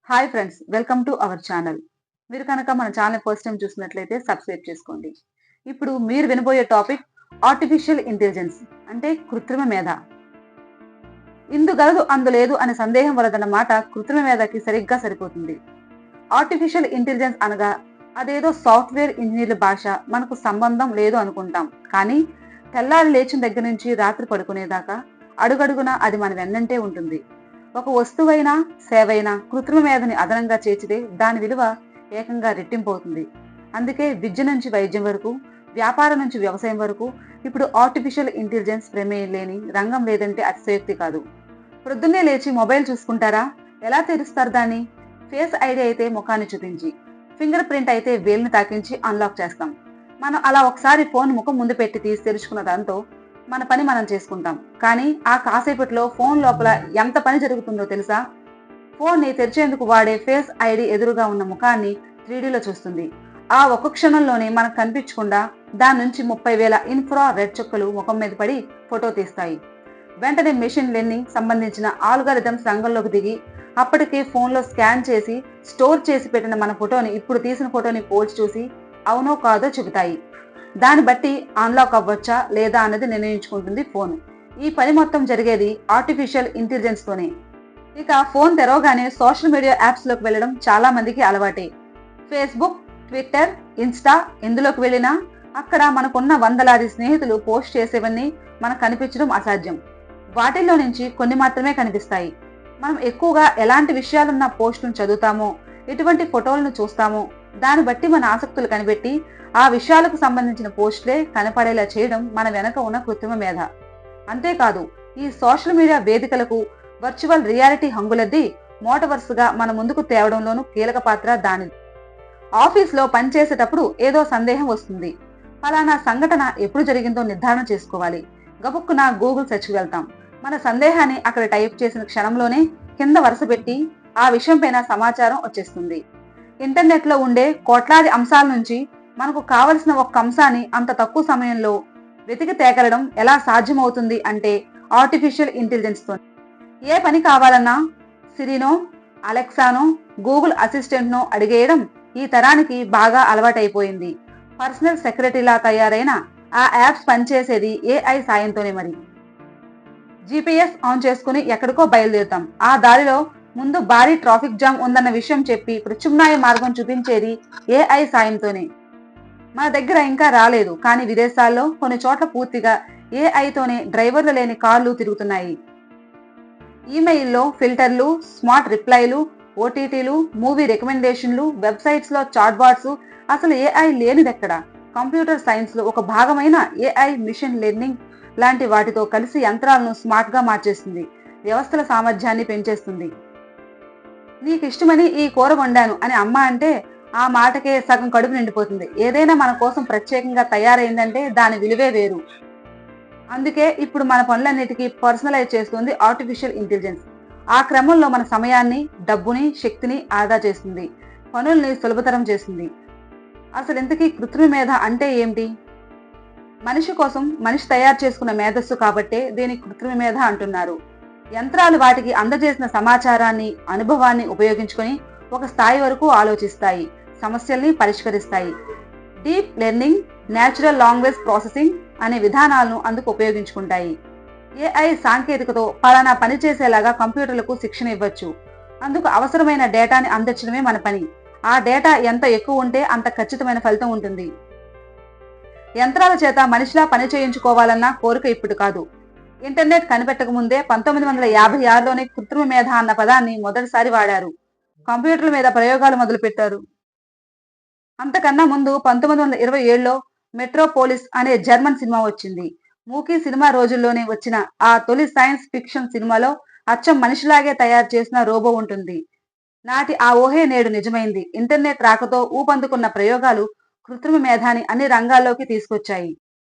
Hi friends, welcome to our channel. మీరు కనుక మన ఛానల్ ఫస్ట్ టైం చూసినట్లయితే సబ్స్క్రైబ్ చేసుకోండి. ఇప్పుడు మీరు వినబోయే టాపిక్ ఆర్టిఫిషియల్ ఇంటెలిజెన్స్, అంటే కృత్రిమ మేధ. ఇందుగలదు అందులేదు అనే సందేహం వలదన్న మాట కృత్రిమ మేధకి సరిగ్గా సరిపోతుంది. ఆర్టిఫిషియల్ ఇంటెలిజెన్స్ అనగా అదేదో సాఫ్ట్వేర్ ఇంజనీర్ల భాష, మనకు సంబంధం లేదు అనుకుంటాం. కానీ తెల్లారి లేచిన దగ్గర నుంచి రాత్రి పడుకునేదాకా అడుగడుగునా అది మన వెన్నంటే ఉంటుంది. ఒక వస్తువైనా సేవైనా కృత్రిమ మేధని అదనంగా చేర్చితే దాని విలువ ఏకంగా రెట్టింపు అవుతుంది. అందుకే విద్య నుంచి వైద్యం వరకు, వ్యాపారం నుంచి వ్యవసాయం వరకు ఇప్పుడు ఆర్టిఫిషియల్ ఇంటెలిజెన్స్ ప్రమేయం లేని రంగం లేదంటే అతిశయోక్తి కాదు. ప్రొద్దున్నే లేచి మొబైల్ చూసుకుంటారా? ఎలా తెరుస్తారు దాన్ని? ఫేస్ ఐడి అయితే ముఖాన్ని చూపించి, ఫింగర్ ప్రింట్ అయితే వేలుని తాకించి అన్లాక్ చేస్తాం. మనం అలా ఒకసారి ఫోన్ ముఖం ముందు పెట్టి తీసి తెరుచుకున్న దాంతో మన పని మనం చేసుకుంటాం. కానీ ఆ కాసేపట్లో ఫోన్ లోపల ఎంత పని జరుగుతుందో తెలుసా? ఫోన్ ని తెరిచేందుకు వాడే ఫేస్ ఐడి ఎదురుగా ఉన్న ముఖాన్ని 3Dలో చూస్తుంది. ఆ ఒక్క క్షణంలోనే మనకు కనిపించకుండా దాని నుంచి 30,000 ఇన్ఫ్రా రెడ్ చుక్కలు ముఖం మీద పడి ఫోటో తీస్తాయి. వెంటనే మెషిన్ లెర్నింగ్ సంబంధించిన ఆల్గారిథమ్స్ రంగంలోకి దిగి అప్పటికే ఫోన్లో స్కాన్ చేసి స్టోర్ చేసి పెట్టిన మన ఫోటోని ఇప్పుడు తీసిన ఫోటోని పోల్చి చూసి అవునో కాదో చెబుతాయి. దాన్ని బట్టి అన్లాక్ అవ్వచ్చా లేదా అన్నది నిర్ణయించుకుంటుంది ఫోన్. ఈ పని మొత్తం జరిగేది ఆర్టిఫిషియల్ ఇంటెలిజెన్స్ తోనే. ఇక ఫోన్ తెరవగానే సోషల్ మీడియా యాప్స్ లోకి వెళ్ళడం చాలా మందికి అలవాటే. ఫేస్బుక్, ట్విట్టర్, ఇన్స్టా ఎందులోకి వెళ్ళినా అక్కడ మనకున్న వందలాది స్నేహితులు పోస్ట్ చేసేవన్నీ మనకు కనిపించడం అసాధ్యం. వాటిల్లో నుంచి కొన్ని మాత్రమే కనిపిస్తాయి. మనం ఎక్కువగా ఎలాంటి విషయాలున్న పోస్టులను చదువుతామో, ఎటువంటి ఫోటోలను చూస్తామో దాన్ని బట్టి మన ఆసక్తులు కనిపెట్టి ఆ విషయాలకు సంబంధించిన పోస్టులే కనపడేలా చేయడం మన వెనక ఉన్న కృత్రిమ మేధ. అంతేకాదు, ఈ సోషల్ మీడియా వేదికలకు వర్చువల్ రియాలిటీ హంగులద్ది మోటవర్స్గా మన ముందుకు తేవడంలోనూ కీలక పాత్ర దానిది. ఆఫీస్లో పనిచేసేటప్పుడు ఏదో సందేహం వస్తుంది. ఫలానా సంఘటన ఎప్పుడు జరిగిందో నిర్ధారణ చేసుకోవాలి. గబుక్కున గూగుల్ సెర్చ్కి వెళ్తాం. మన సందేహాన్ని అక్కడ టైప్ చేసిన క్షణంలోనే కింద వరుస పెట్టి ఆ విషయం పైన సమాచారం వచ్చేస్తుంది. ఇంటర్నెట్లో ఉండే కోట్లాది అంశాల నుంచి మనకు కావలసిన ఒక్క అంశాన్ని అంత తక్కువ సమయంలో వెతికి తేగలడం ఎలా సాధ్యమవుతుంది అంటే ఆర్టిఫిషియల్ ఇంటెలిజెన్స్ తో. ఏ పని కావాలన్నా సిరినో, అలెక్సానో, గూగుల్ అసిస్టెంట్నో అడిగేయడం ఈ తరానికి బాగా అలవాటైపోయింది. పర్సనల్ సెక్రటరీలా తయారైన ఆ యాప్స్ పనిచేసేది ఏఐ సాయంతోనే. మరి జీపీఎస్ ఆన్ చేసుకుని ఎక్కడికో బయలుదేరుతాం. ఆ దారిలో ముందు భారీ ట్రాఫిక్ జామ్ ఉందన్న విషయం చెప్పి ప్రత్యామ్నాయ మార్గం చూపించేది ఏఐ సాయంతోనే. మన దగ్గర ఇంకా రాలేదు, కానీ విదేశాల్లో కొన్ని చోట్ల పూర్తిగా ఏఐతోనే డ్రైవర్లు లేని కార్లు తిరుగుతున్నాయి. ఈమెయిల్లో ఫిల్టర్లు, స్మార్ట్ రిప్లైలు, ఓటీటీలు, మూవీ రికమెండేషన్లు, వెబ్సైట్స్లో చాట్ బాట్స్, అసలు ఏఐ లేనిదెక్కడ? కంప్యూటర్ సైన్స్లో ఒక భాగమైన ఏఐ మిషన్ లెర్నింగ్ లాంటి వాటితో కలిసి యంత్రాలను స్మార్ట్గా మార్చేస్తుంది, వ్యవస్థల సామర్థ్యాన్ని పెంచేస్తుంది. నీకు ఇష్టమని ఈ కూర వండాను అని అమ్మ అంటే ఆ మాటకే సగం కడుపు నిండిపోతుంది. ఏదైనా మన కోసం ప్రత్యేకంగా తయారైందంటే దాని విలువే వేరు. అందుకే ఇప్పుడు మన పనులన్నిటికీ పర్సనలైజ్ చేస్తుంది ఆర్టిఫిషియల్ ఇంటెలిజెన్స్. ఆ క్రమంలో మన సమయాన్ని, డబ్బుని, శక్తిని ఆదా చేస్తుంది, పనుల్ని సులభతరం చేస్తుంది. అసలు ఇంతకీ కృత్రిమ మేధ అంటే ఏమిటి? మనిషి కోసం మనిషి తయారు చేసుకున్న మేధస్సు కాబట్టే దీనికి కృత్రిమ మేధ అంటున్నారు. యంత్రాలు వాటికి అందజేసిన సమాచారాన్ని, అనుభవాన్ని ఉపయోగించుకొని ఒక స్థాయి వరకు ఆలోచిస్తాయి, సమస్యల్ని పరిష్కరిస్తాయి. Deep learning, natural language processing అనే విధానాలను అందుకు ఉపయోగించుకుంటాయి. ఏఐ సాంకేతికతో పలానా పని చేసేలాగా కంప్యూటర్లకు శిక్షణ ఇవ్వచ్చు. అందుకు అవసరమైన డేటాని అందించడమే మన పని. ఆ డేటా ఎంత ఎక్కువ ఉంటే అంత ఖచ్చితమైన ఫలితం ఉంటుంది. యంత్రాల చేత మనిషిలా పని చేయించుకోవాలన్న కోరిక ఇప్పుడు కాదు. ఇంటర్నెట్ కనిపెట్టక ముందే 1956లోనే కృత్రిమ మేధ అన్న పదాన్ని మొదటిసారి వాడారు. కంప్యూటర్ల మీద ప్రయోగాలు మొదలుపెట్టారు. అంతకన్నా ముందు 1927లో మెట్రోపోలిస్ అనే జర్మన్ సినిమా వచ్చింది. మూకీ సినిమా రోజుల్లోనే వచ్చిన ఆ తొలి సైన్స్ ఫిక్షన్ సినిమాలో అచ్చం మనిషిలాగే తయారు చేసిన రోబో ఉంటుంది. నాటి ఆ ఊహే నేడు నిజమైంది. ఇంటర్నెట్ రాకతో ఊపందుకున్న ప్రయోగాలు కృత్రిమ మేధాని అన్ని రంగాల్లోకి తీసుకొచ్చాయి.